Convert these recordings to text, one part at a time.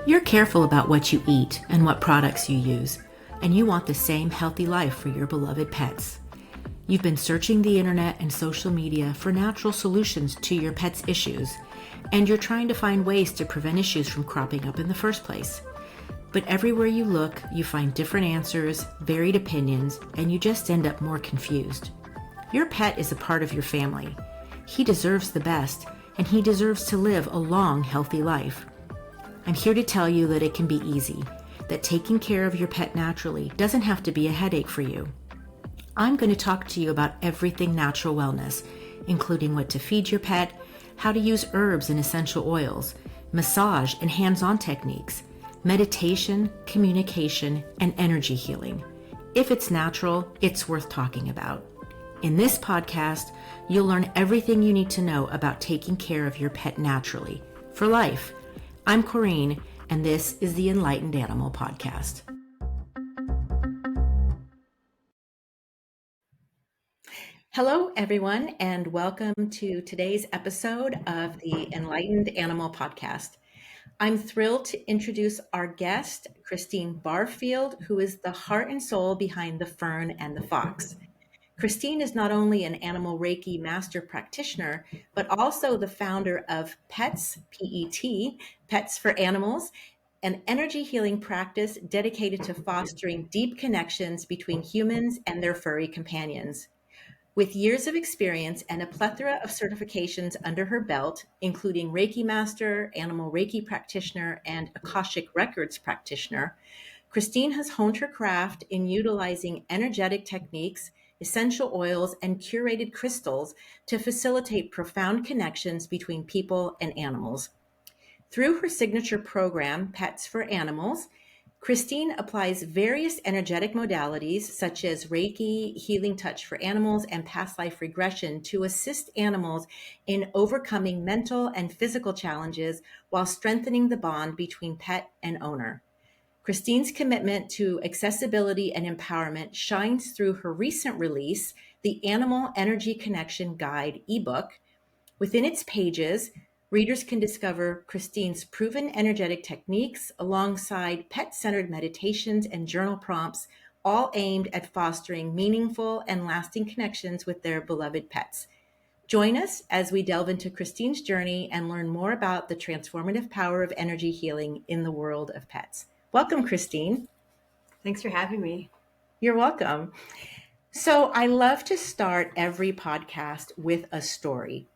You're careful about what you eat and what products you use, and you want the same healthy life for your beloved pets. You've been searching the internet and social media for natural solutions to your pet's issues, and you're trying to find ways to prevent issues from cropping up in the first place. But everywhere you look, you find different answers, varied opinions, and you just end up more confused. Your pet is a part of your family. He deserves the best, and he deserves to live a long, healthy life. I'm here to tell you that it can be easy, that taking care of your pet naturally doesn't have to be a headache for you. I'm going to talk to you about everything natural wellness, including what to feed your pet, how to use herbs and essential oils, massage and hands-on techniques, meditation, communication, and energy healing. If it's natural, it's worth talking about. In this podcast, you'll learn everything you need to know about taking care of your pet naturally, for life. I'm Corine, and this is the Enlightened Animal Podcast. Hello, everyone, and welcome to today's episode of the Enlightened Animal Podcast. I'm thrilled to introduce our guest, Christine Barfield, who is the heart and soul behind the Fern and the Fox. Christine is not only an animal Reiki master practitioner, but also the founder of PETS, P-E-T, Pets for Animals, an energy healing practice dedicated to fostering deep connections between humans and their furry companions. With years of experience and a plethora of certifications under her belt, including Reiki Master, Animal Reiki Practitioner, and Akashic Records Practitioner, Christine has honed her craft in utilizing energetic techniques, essential oils, and curated crystals to facilitate profound connections between people and animals. Through her signature program, Pets for Animals, Christine applies various energetic modalities such as Reiki, healing touch for animals, and past life regression to assist animals in overcoming mental and physical challenges while strengthening the bond between pet and owner. Christine's commitment to accessibility and empowerment shines through her recent release, the Animal Energy Connection Guide ebook. Within its pages, readers can discover Christine's proven energetic techniques alongside pet-centered meditations and journal prompts, all aimed at fostering meaningful and lasting connections with their beloved pets. Join us as we delve into Christine's journey and learn more about the transformative power of energy healing in the world of pets. Welcome, Christine. Thanks for having me. You're welcome. So I love to start every podcast with a story.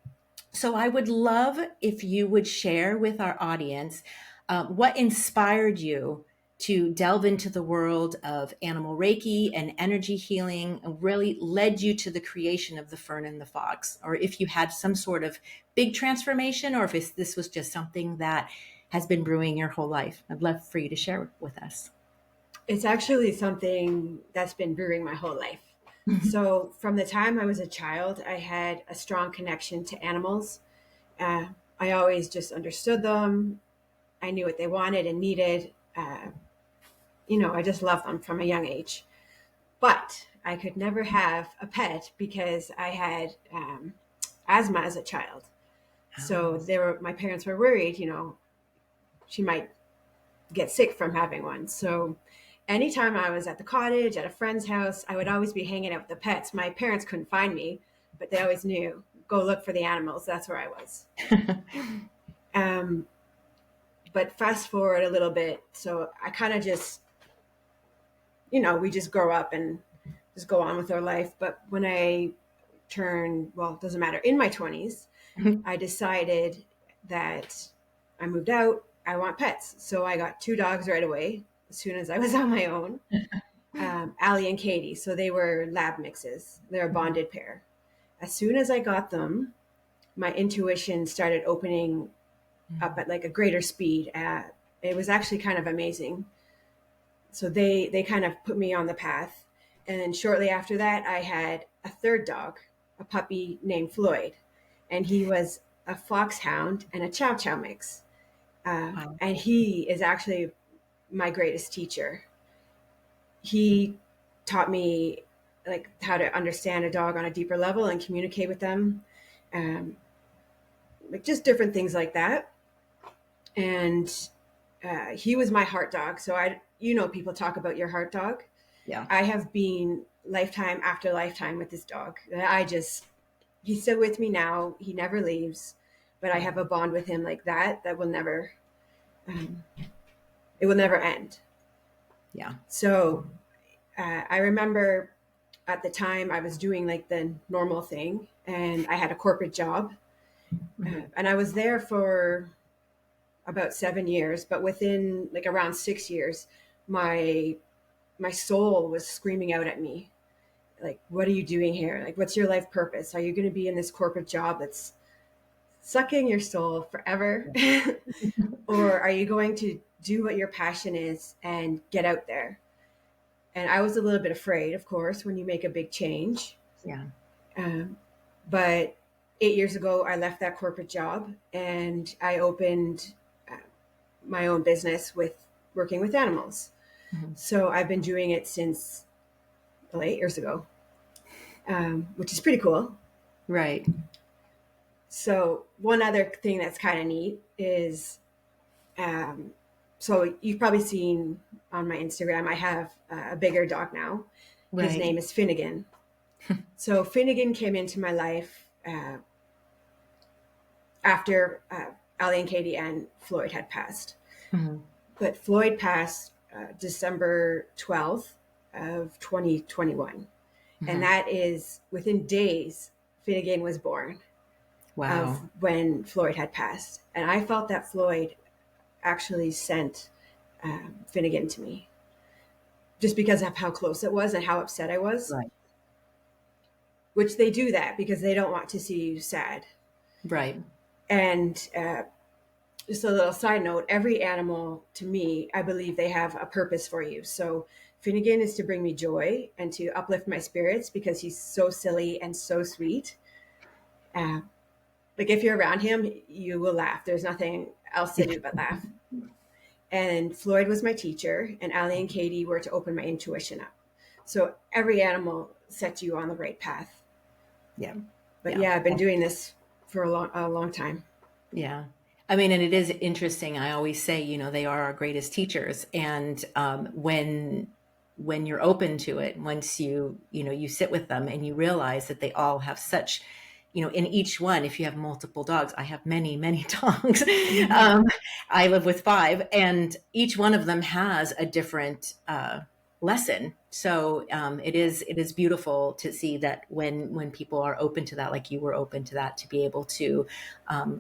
So I would love if you would share with our audience what inspired you to delve into the world of animal Reiki and energy healing, and really led you to the creation of the Fern and the Fox, or if you had some sort of big transformation, or if this was just something that has been brewing your whole life. I'd love for you to share with us. It's actually something that's been brewing my whole life. So from the time I was a child, I had a strong connection to animals. I always just understood them. I knew what they wanted and needed. I just loved them from a young age. But I could never have a pet because I had asthma as a child. So my parents were worried, she might get sick from having one. So anytime I was at the cottage, at a friend's house, I would always be hanging out with the pets. My parents couldn't find me, but they always knew, go look for the animals. That's where I was. But fast forward a little bit. So I kind of just, we just grow up and just go on with our life. But when I turned, it doesn't matter, in my 20s, I decided that I moved out. I want pets. So I got 2 dogs right away as soon as I was on my own, Allie and Katie. So they were lab mixes. They're a bonded pair. As soon as I got them, my intuition started opening up at like a greater speed. It was actually kind of amazing. So they kind of put me on the path. And then shortly after that, I had a 3rd dog, a puppy named Floyd. And he was a foxhound and a chow chow mix. Wow. And he is actually my greatest teacher. He taught me like how to understand a dog on a deeper level and communicate with them. Like just different things like that. And he was my heart dog. So people talk about your heart dog. Yeah. I have been lifetime after lifetime with this dog. He's still with me now. He never leaves, but I have a bond with him like that will never, it will never end. Yeah. So I remember at the time I was doing like the normal thing, and I had a corporate job, and I was there for about 7 years, but within like around 6 years, my soul was screaming out at me, like, what are you doing here? Like, what's your life purpose? Are you going to be in this corporate job that's sucking your soul forever? Or are you going to do what your passion is and get out there? And I was a little bit afraid, of course, when you make a big change. Yeah. Um, but 8 years ago, I left that corporate job and I opened my own business with working with animals. Mm-hmm. So I've been doing it since 8 years ago, which is pretty cool. Right. So one other thing that's kind of neat is, so you've probably seen on my Instagram, I have a bigger dog now. His Right. name is Finnegan. So Finnegan came into my life after Allie and Katie and Floyd had passed. Mm-hmm. But Floyd passed December 12th of 2021. Mm-hmm. And that is within days, Finnegan was born. Wow. Of when Floyd had passed. And I felt that Floyd actually sent Finnegan to me just because of how close it was and how upset I was. Right. Which they do that because they don't want to see you sad. Right. And just a little side note, every animal, to me, I believe they have a purpose for you. So Finnegan is to bring me joy and to uplift my spirits because he's so silly and so sweet. Like if you're around him, you will laugh. There's nothing else to do but laugh. And Floyd was my teacher, and Allie and Katie were to open my intuition up. So every animal sets you on the right path. Yeah. But yeah, I've been doing this for a long time. Yeah. I mean, and it is interesting. I always say, they are our greatest teachers. And when you're open to it, once you sit with them and you realize that they all have such, in each one, if you have multiple dogs, I have many, many dogs. I live with 5, and each one of them has a different lesson. So it is beautiful to see that when people are open to that, like you were open to that, to be able to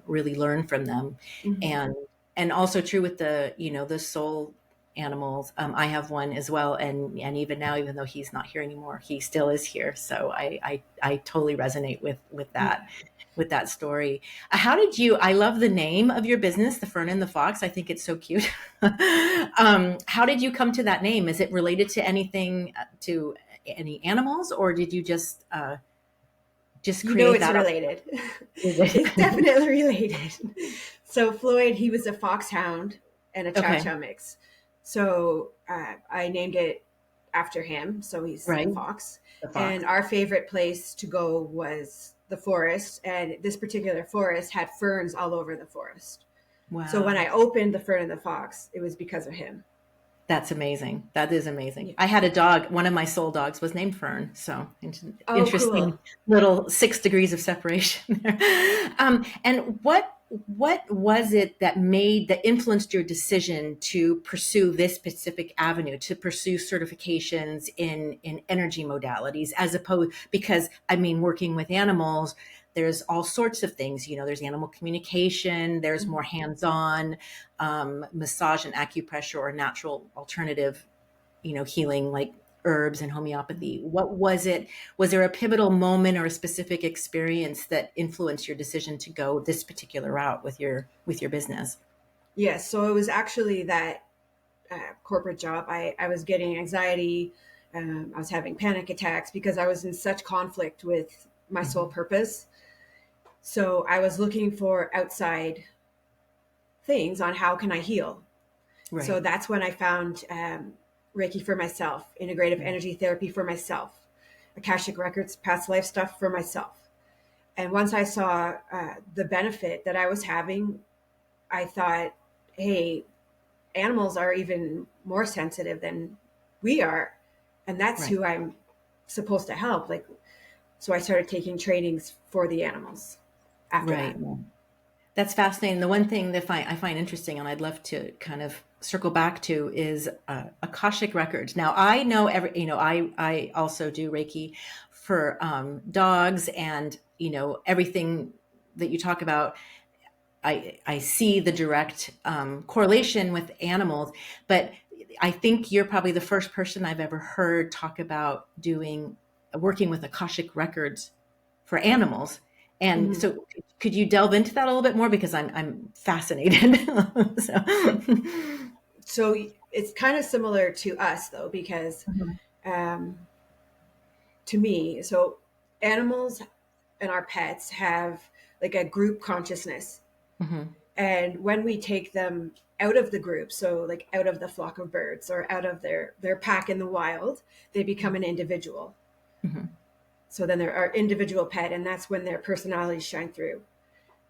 really learn from them. Mm-hmm. And also true with the soul animals. I have one as well, and even now, even though he's not here anymore, he still is here. So I totally resonate with that. Mm-hmm. With that story. How did you, I love the name of your business, the Fern and the Fox. I think it's so cute. How did you come to that name? Is it related to anything, to any animals, or did you just create it's that? Related. It's definitely related. So Floyd, he was a foxhound and a chow-chow mix. So I named it after him. So he's the fox. And our favorite place to go was the forest, and this particular forest had ferns all over the forest. Wow. So when I opened the Fern and the Fox, it was because of him. That's amazing. That is amazing. Yeah. I had a dog. One of my soul dogs was named Fern. So interesting, cool. Little 6 degrees of separation there. And what was it that influenced your decision to pursue this specific avenue, to pursue certifications in energy modalities, as opposed, because working with animals, there's all sorts of things, there's animal communication, there's more hands-on massage and acupressure or natural alternative, healing like herbs and homeopathy. What was it? Was there a pivotal moment or a specific experience that influenced your decision to go this particular route with your business? Yes. So it was actually that corporate job. I was getting anxiety. I was having panic attacks because I was in such conflict with my soul purpose. So I was looking for outside things on how can I heal. Right. So that's when I found Reiki for myself, integrative energy therapy for myself, Akashic records, past life stuff for myself. And once I saw the benefit that I was having, I thought, hey, animals are even more sensitive than we are, and that's Right. who I'm supposed to help. Like, so I started taking trainings for the animals after Right. that. Yeah. That's fascinating. The one thing that I find interesting, and I'd love to kind of circle back to, is Akashic records. Now, I know I also do Reiki for dogs, and everything that you talk about. I see the direct correlation with animals, but I think you're probably the first person I've ever heard talk about working with Akashic records for animals. And Mhm. so could you delve into that a little bit more? Because I'm fascinated. So, So it's kind of similar to us though, because Mhm. um, to me, so animals and our pets have like a group consciousness. Mhm. And when we take them out of the group, so like out of the flock of birds or out of their pack in the wild, they become an individual. Mhm. So then they're our individual pet, and that's when their personalities shine through.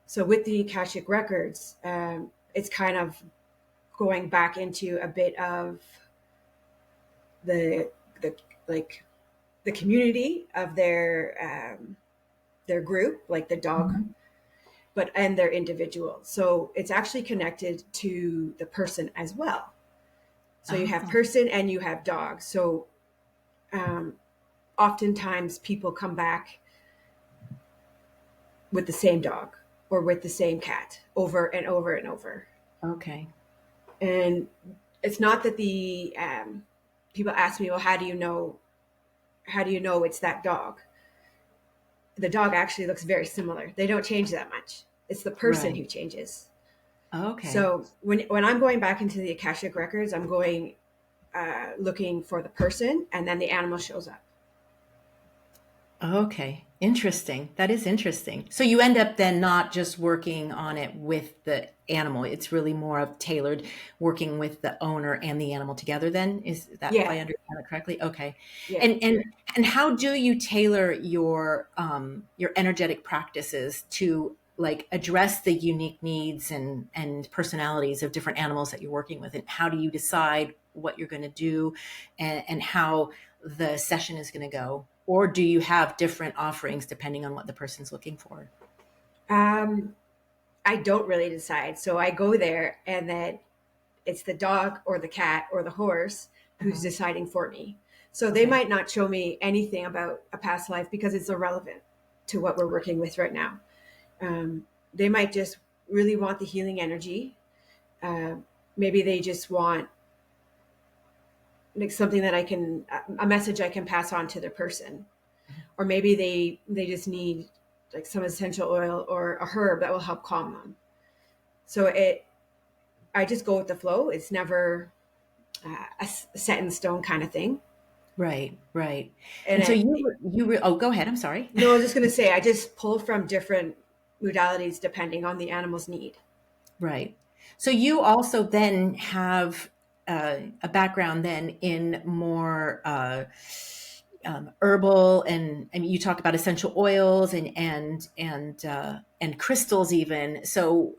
So with the Akashic records, it's kind of going back into a bit of the like the community of their group, like the dog, Mhm. but and their individual. So it's actually connected to the person as well. So you have Oh, person and you have dog. So um, oftentimes people come back with the same dog or with the same cat over and over and over. okay. And it's not that the people ask me, well, how do you know? How do you know it's that dog? The dog actually looks very similar. They don't change that much. It's the person Right. who changes. Okay. So when I'm going back into the Akashic records, I'm going looking for the person, and then the animal shows up. Okay, interesting. That is interesting. So you end up then not just working on it with the animal. It's really more of tailored working with the owner and the animal together then? Is that if Yeah, I understand it correctly? Okay. yeah. And how do you tailor your energetic practices to like address the unique needs and personalities of different animals that you're working with? And how do you decide what you're going to do and how the session is going to go? Or do you have different offerings depending on what the person's looking for? Um, I don't really decide. So I go there, and then it's the dog or the cat or the horse who's Mhm. deciding for me. So they Okay. might not show me anything about a past life because it's irrelevant to what we're working with right now. They might just really want the healing energy. Uh, Maybe they just want like something that I can a message I can pass on to the person, or maybe they just need like some essential oil or a herb that will help calm them. So it I just go with the flow. It's never a set in stone kind of thing. Right, right. And And so it, oh, go ahead. I'm sorry. no, I was just going to say I just pull from different modalities depending on the animal's need. Right. So you also then have a background then in more herbal and I mean you talk about essential oils and crystals even. So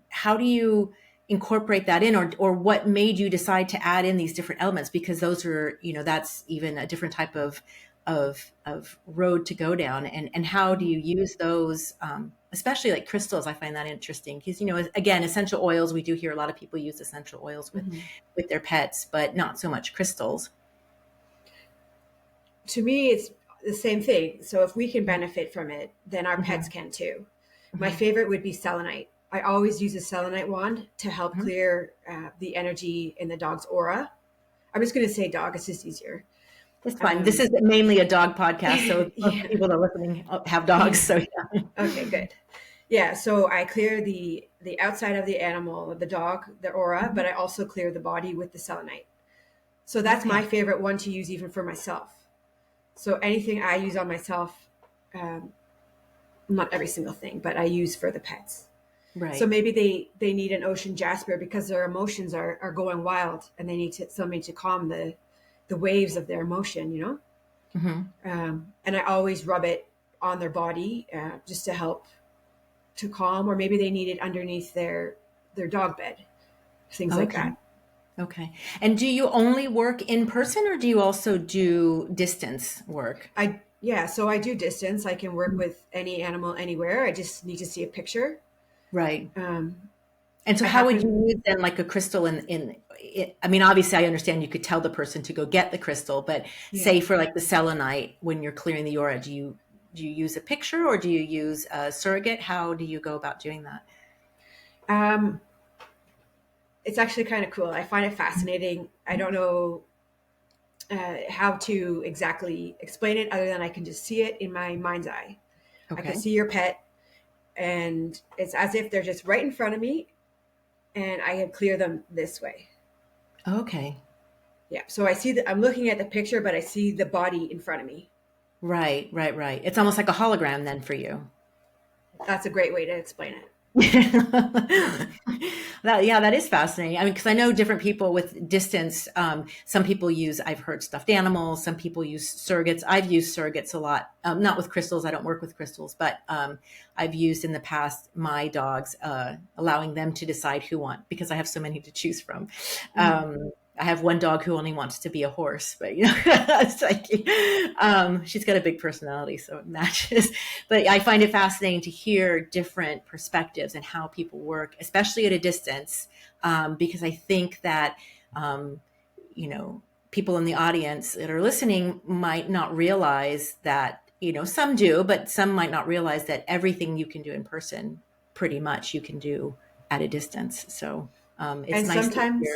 how do you incorporate that in, or what made you decide to add in these different elements? Because those are that's even a different type of road to go down, and how do you use those, especially like crystals. I find that interesting because again, essential oils, we do hear a lot of people use essential oils Mm-hmm. with their pets, but not so much crystals. To me, it's the same thing. So if we can benefit from it, then our pets Mhm, can too. My mhm, favorite would be selenite. I always use a selenite wand to help mhm. clear the energy in the dog's aura. I'm just going to say dog, it's just easier. It's fine. This Um, is mainly a dog podcast, so most of the yeah. people that are listening have dogs. Yeah. So yeah. Okay, good. Yeah, so I clear the outside of the animal, the dog, the aura, but Mhm. I also clear the body with the selenite. So that's my Okay. favorite one to use even for myself. So anything I use on myself, um, not every single thing, but I use for the pets. So Right. maybe they need an ocean jasper because their emotions are going wild and they need somebody to calm the waves of their emotion, you know. Hmm. And I always rub it on their body just to help to calm, or maybe they need it underneath their dog bed, things like Okay. that. Okay. And do you only work in person or do you also do distance work? Yeah, so I do distance. I can work with any animal anywhere. I just need to see a picture. Right. Um, And so I how would happen, you use then like a crystal I mean, obviously I understand you could tell the person to go get the crystal, but yeah. say for like the selenite, when you're clearing the aura, do you use a picture or do you use a surrogate? How do you go about doing that? Um, it's actually kind of cool. I find it fascinating. I don't know how to exactly explain it other than I can just see it in my mind's eye. I can Okay. see your pet, and it's as if they're just right in front of me, and I can clear them this way. Okay. Yeah. So I see that I'm looking at the picture, but I see the body in front of me. Right, right, right. It's almost like a hologram then for you. That's a great way to explain it. That, yeah, that is fascinating. I mean, because I know different people with distance. Some people use, I've heard stuffed animals. Some people use surrogates. I've used surrogates a lot, not with crystals. I don't work with crystals, but I've used in the past my dogs, allowing them to decide who want, because I have so many to choose from. Mm. I have one dog who only wants to be a horse, but you know, it's like, she's got a big personality, so it matches. But I find it fascinating to hear different perspectives and how people work, especially at a distance, because I think that, um, you know, people in the audience that are listening might not realize that, you know, some do, but some might not realize that everything you can do in person, pretty much you can do at a distance. So it's And nice to hear. sometimes,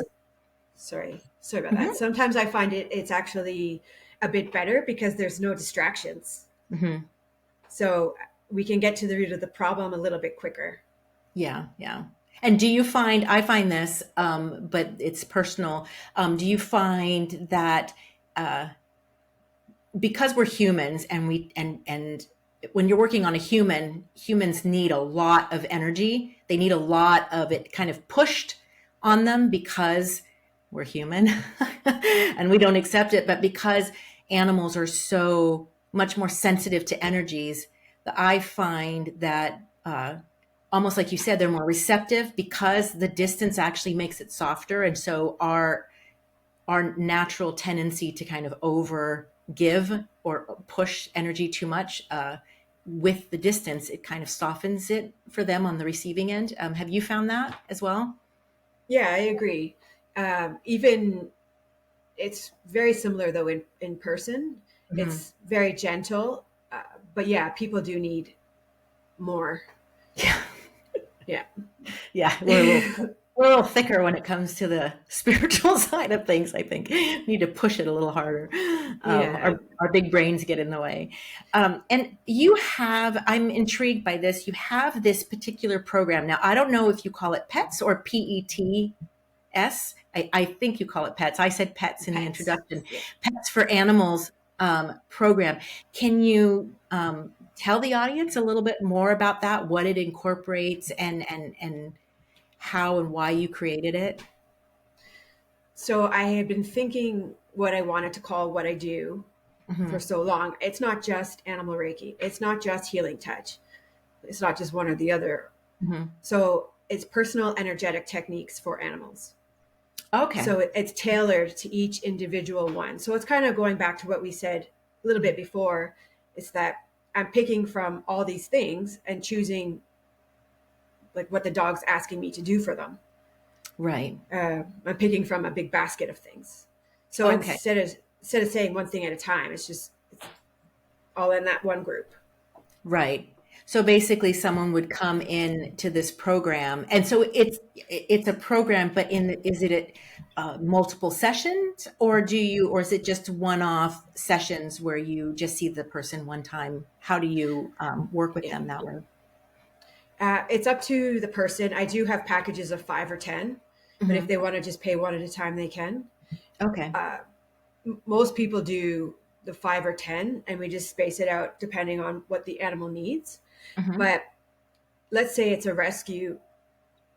sorry about that. Mhm. Sometimes I find it's actually a bit better because there's no distractions. Mhm. So we can get to the root of the problem a little bit quicker. Yeah, yeah. And do you find, I find this, but it's personal. Do you find that uh, because we're humans and and when you're working on a human, humans need a lot of energy. They need a lot of it kind of pushed on them because we're human and we don't accept it, but because animals are so much more sensitive to energies, that I find that almost like you said, they're more receptive because the distance actually makes it softer. And so our natural tendency to kind of over give or push energy too much, with the distance, it kind of softens it for them on the receiving end. Have you found that as well? Yeah, I agree. Even it's very similar though in person. Mhm. It's very gentle, but yeah, people do need more. Yeah. Yeah. Yeah. We're a little thicker when it comes to the spiritual side of things, I think. We need to push it a little harder. Yeah. Our big brains get in the way. And I'm intrigued by this. You have this particular program. Now, I don't know if you call it PETS or PETS. I think you call it PETS. I said PETS in the Pets. introduction. Yeah. PETS for Animals program. Can you tell the audience a little bit more about that, what it incorporates, and how and why you created it? So I had been thinking what I wanted to call what I do for Hmm. so long. It's not just animal Reiki. It's not just healing touch. It's not just one or the other. Hmm. So it's personal energetic techniques for animals. Okay. So it's tailored to each individual one. So it's kind of going back to what we said a little bit before. It's that I'm picking from all these things and choosing like what the dog's asking me to do for them. Right. I'm picking from a big basket of things. So Okay. instead of saying one thing at a time, it's all in that one group. Right. So basically, someone would come in to this program, and so it's a program, but is it multiple sessions, or is it just one-off sessions where you just see the person one time? How do you work with Yeah. them that way? It's up to the person. I do have packages of 5 or 10, but if Hmm. they want to just pay one at a time, they can. Okay. Most people do the 5 or 10, and we just space it out depending on what the animal needs. Hmm. But let's say it's a rescue,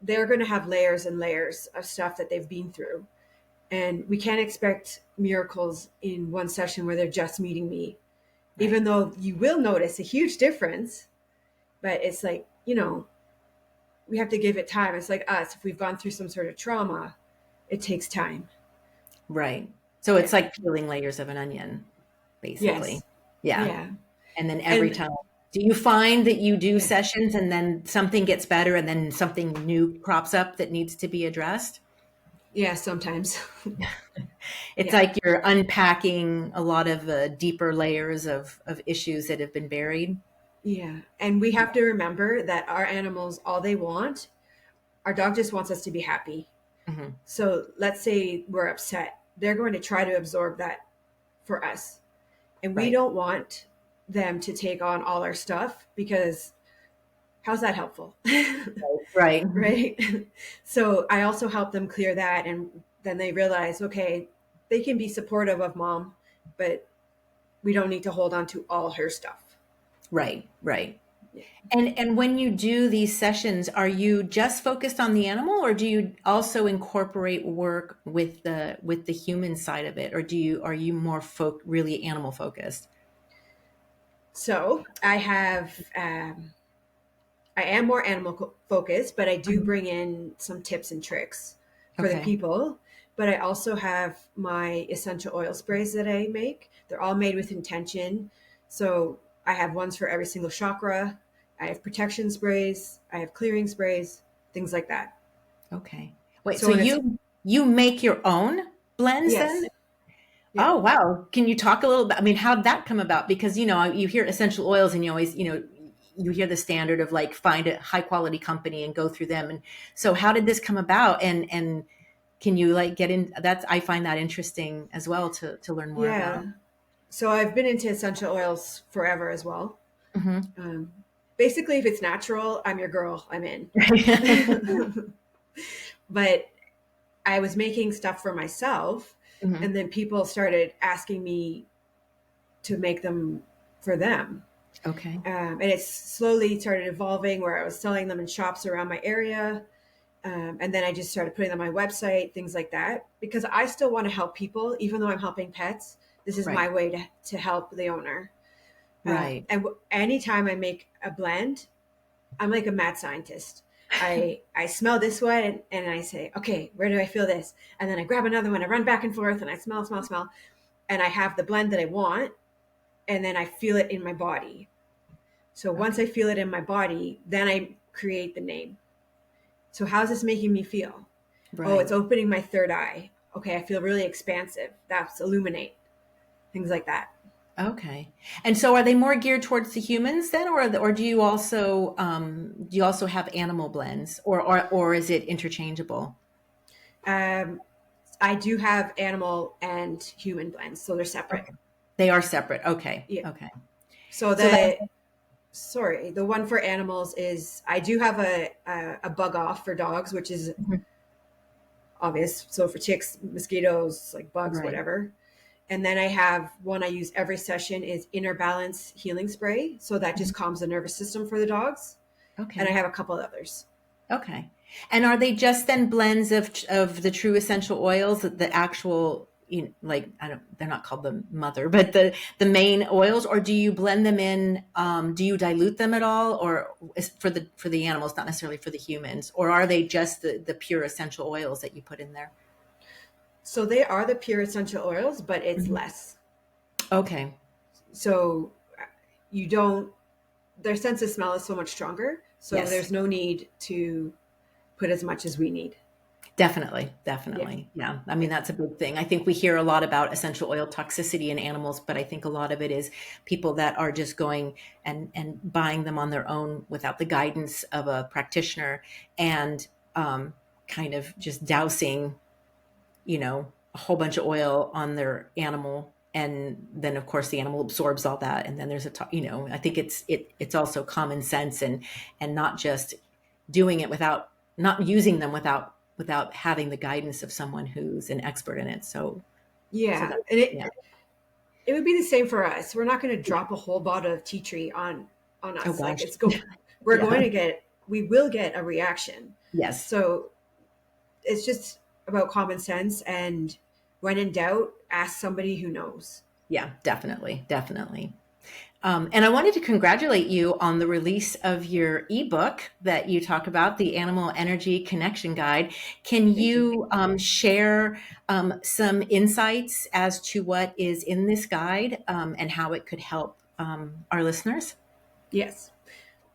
they're going to have layers and layers of stuff that they've been through. And we can't expect miracles in one session where they're just meeting me, Right. even though you will notice a huge difference. But it's like, we have to give it time. It's like us, if we've gone through some sort of trauma, it takes time. Right. So Yeah. it's like peeling layers of an onion, basically. Yes. Yeah. Yeah. And then every And time, do you find that you do yeah. sessions and then something gets better and then something new crops up that needs to be addressed? Yeah, sometimes. It's Yeah. like you're unpacking a lot of deeper layers of issues that have been buried. Yeah. And we have to remember that our animals, all they want, our dog just wants us to be happy. Hmm. So let's say we're upset. They're going to try to absorb that for us. And we Right. don't want them to take on all our stuff because how's that helpful? Right. Right. So I also help them clear that. And then they realize, okay, they can be supportive of mom, but we don't need to hold on to all her stuff. Right. Right. Yeah. And when you do these sessions, are you just focused on the animal, or do you also incorporate work with the human side of it, or are you more really animal focused? So I am more animal focused, but I do Mhm. bring in some tips and tricks for the Okay. people. But I also have my essential oil sprays that I make. They're all made with intention. So I have ones for every single chakra. I have protection sprays. I have clearing sprays, things like that. Okay. Wait, So so when it's you make your own blends then? yes, yeah, Oh, wow. Can you talk a little bit? I mean, how'd that come about? Because, you hear essential oils and you always, you hear the standard of like find a high quality company and go through them. And so how did this come about? And can you like get in that's I find that interesting as well to learn more about. yeah. So I've been into essential oils forever as well. Hmm. Um, Basically, if it's natural, I'm your girl. I'm in. But I was making stuff for myself, Hmm. and then people started asking me to make them for them. Okay. And it slowly started evolving where I was selling them in shops around my area. And then I just started putting them on my website, things like that, because I still want to help people, even though I'm helping pets. This is Right. my way to help the owner. Right. Anytime I make a blend, I'm like a mad scientist. I smell this one and I say, okay, where do I feel this? And then I grab another one, I run back and forth and I smell, and I have the blend that I want, and then I feel it in my body. So once Okay. I feel it in my body, then I create the name. So how's this making me feel? Oh, it's Right. opening my third eye. Okay, I feel really expansive. That's illuminate. Things like that. Okay. And so are they more geared towards the humans then, or do you also have animal blends, or is it interchangeable? Um, I do have animal and human blends, so they're separate. Okay. They are separate. Okay. Yeah. Okay. So So that the one for animals is I do have a bug off for dogs, which is Mhm. obvious. So for ticks, mosquitoes, like bugs, Right. whatever. And then I have one I use every session is inner balance healing spray. So that just Mhm. calms the nervous system for the dogs. And I Okay. have a couple others. Okay. And are they just then blends of the true essential oils, the actual, like I don't, they're not called the mother, but the main oils, or do you blend them in? Do you dilute them at all, or is for the animals, not necessarily for the humans, or are they just the pure essential oils that you put in there? So they are the pure essential oils, but it's Mhm. less. Okay. So you don't, their sense of smell is so much stronger. So Yes. there's no need to put as much as we need. Definitely, Yeah. definitely. Yeah. I mean, Yeah. that's a big thing. I think we hear a lot about essential oil toxicity in animals, but I think a lot of it is people that are just going and buying them on their own without the guidance of a practitioner and kind of just dousing, a whole bunch of oil on their animal. And then of course the animal absorbs all that. And then there's I think it's also common sense and not just doing it without not using them without having the guidance of someone who's an expert in it. So Yeah. that, And yeah. it would be the same for us. We're not going to drop a whole bottle of tea tree on Oh us. Like gosh. we're Yeah. going to get, we will get a reaction. Yes. So it's just about common sense. And when in doubt, ask somebody who knows. Yeah, definitely. Definitely. And I wanted to congratulate you on the release of your ebook that you talk about, the Animal Energy Connection Guide. Can Thank you. you share some insights as to what is in this guide and how it could help our listeners? Yes.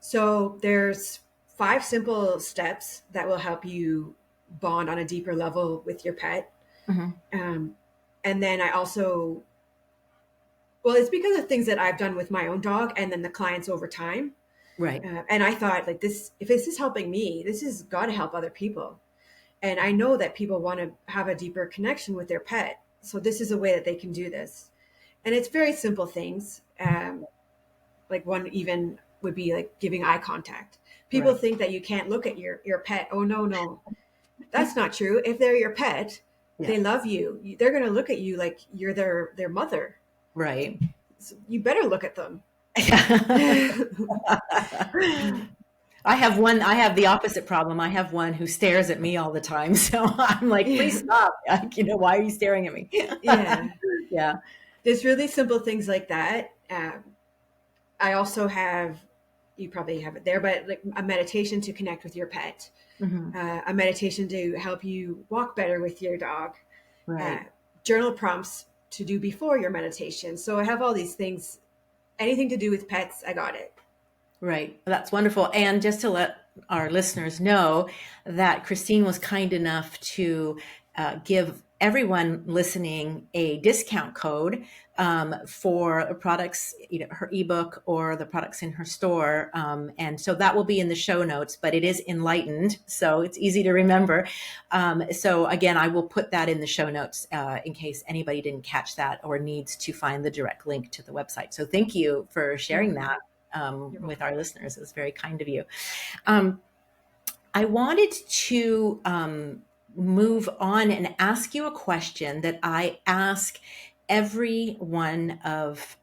So there's 5 simple steps that will help you bond on a deeper level with your pet. Hmm. Um, and then I also, well, it's because of things that I've done with my own dog and then the clients over time. Right. And I thought, like, this, if this is helping me, this has got to help other people. And I know that people want to have a deeper connection with their pet. So this is a way that they can do this. And it's very simple things. Like one even would be like giving eye contact. People Right. think that you can't look at your pet. Oh, no, no. That's not true. If they're your pet, Yeah. they love you. They're going to look at you like you're their mother. Right. So you better look at them. I have the opposite problem. I have one who stares at me all the time. So I'm like, please stop. Like, why are you staring at me? Yeah. Yeah. There's really simple things like that. I also have, you probably have it there, but like a meditation to connect with your pet, Hmm. a meditation to help you walk better with your dog, uh, Right. journal prompts to do before your meditation. So I have all these things, anything to do with pets, I got it. Right. That's wonderful. And just to let our listeners know that Christine was kind enough to give everyone listening a discount code for products, her ebook or the products in her store. And so that will be in the show notes, but it is enlightened. So it's easy to remember. So again, I will put that in the show notes in case anybody didn't catch that or needs to find the direct link to the website. So thank you for sharing that You're with welcome. our listeners. It was very kind of you. Um, I wanted to move on and ask you a question that I ask every one of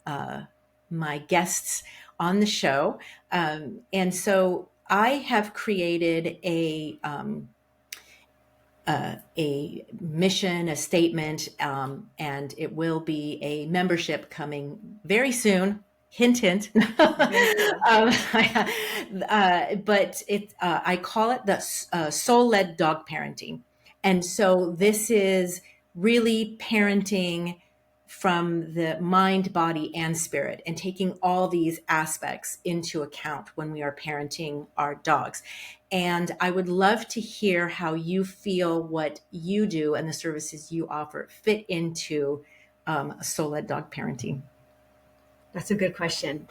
my guests on the show. And so I have created a mission, a statement, and it will be a membership coming very soon. Hint, hint. Very cool. But I call it the soul-led dog parenting. And so this is really parenting from the mind, body, and spirit, and taking all these aspects into account when we are parenting our dogs. And I would love to hear how you feel what you do and the services you offer fit into a soul-led dog parenting. That's a good question.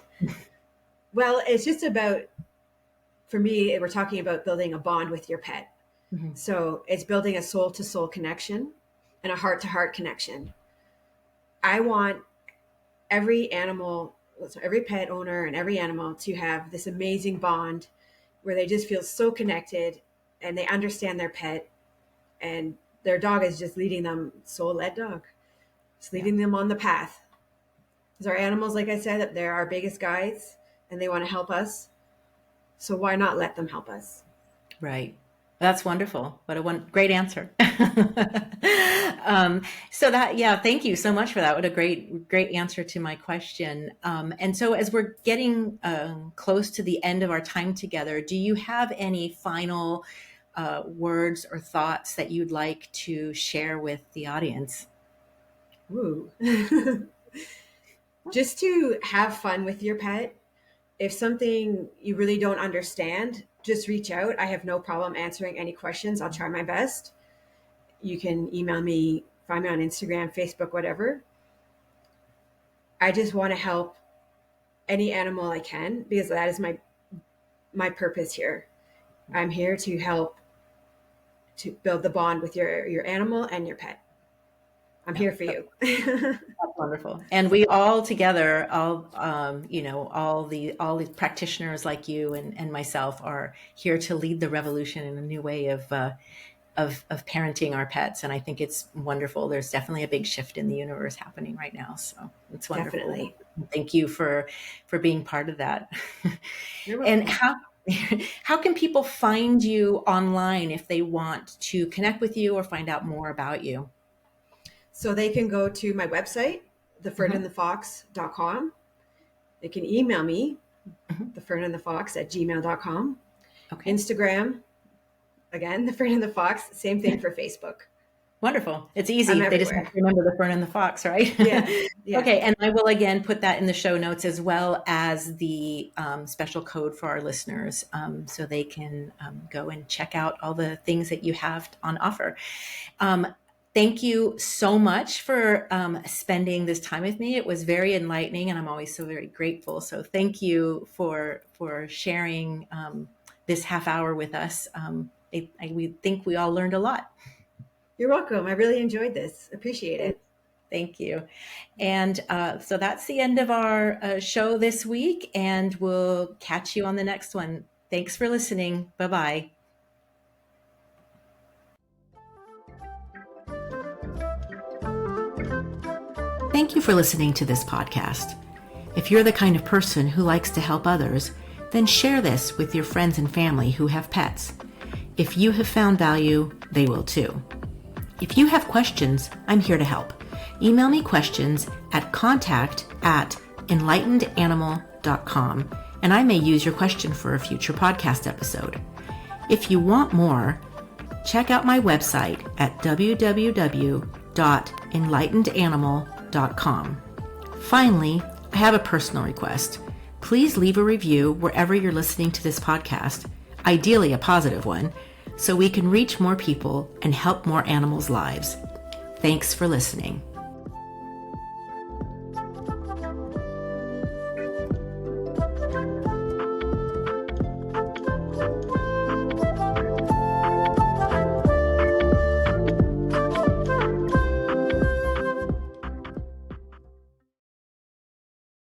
Well, it's just about, for me, we're talking about building a bond with your pet. Mhm. So it's building a soul to soul connection and a heart to heart connection. I want every animal, so every pet owner and every animal to have this amazing bond where they just feel so connected and they understand their pet, and their dog is just leading them, soul led dog. It's Yeah, leading them on the path. Because our animals, like I said, they're our biggest guides and they want to help us. So why not let them help us? right. That's wonderful. What a great answer. So that, yeah, thank you so much for that. What a great answer to my question. And so as we're getting close to the end of our time together, do you have any final words or thoughts that you'd like to share with the audience? Ooh. Just to have fun with your pet. If something you really don't understand, just reach out. I have no problem answering any questions. I'll try my best. You can email me, find me on Instagram, Facebook, whatever. I just want to help any animal I can because that is my purpose here. I'm here to help to build the bond with your animal and your pet. I'm Yeah. here for you. That's wonderful. And we all together, all the practitioners like you and myself are here to lead the revolution in a new way of parenting our pets. And I think it's wonderful. There's definitely a big shift in the universe happening right now. So it's wonderful. Definitely. Thank you for being part of that. You're And welcome. how can people find you online if they want to connect with you or find out more about you? So they can go to my website, Mhm. thefernandthefox.com. they can email me, Mhm. the Fern and the Fox at gmail.com. Okay. Instagram, again, the Fern and the Fox, same thing for Facebook. Wonderful. It's I'm easy. They just have to everywhere. remember the Fern and the Fox, right? Yeah. Yeah. Okay. And I will again put that in the show notes as well as the special code for our listeners, so they can go and check out all the things that you have on offer. Um, Thank you so much for spending this time with me. It was very enlightening, and I'm always so very grateful. So thank you for sharing this half hour with us. We think we all learned a lot. You're welcome. I really enjoyed this. Appreciate it. Thank you. And so that's the end of our show this week, and we'll catch you on the next one. Thanks for listening. Bye-bye. Thank you for listening to this podcast. If you're the kind of person who likes to help others, then share this with your friends and family who have pets. If you have found value, they will too. If you have questions, I'm here to help. Email me questions at contact@enlightenedanimal.com, and I may use your question for a future podcast episode. If you want more, check out my website at www.enlightenedanimal.com. Finally, I have a personal request. Please leave a review wherever you're listening to this podcast, ideally a positive one, so we can reach more people and help more animals' lives. Thanks for listening.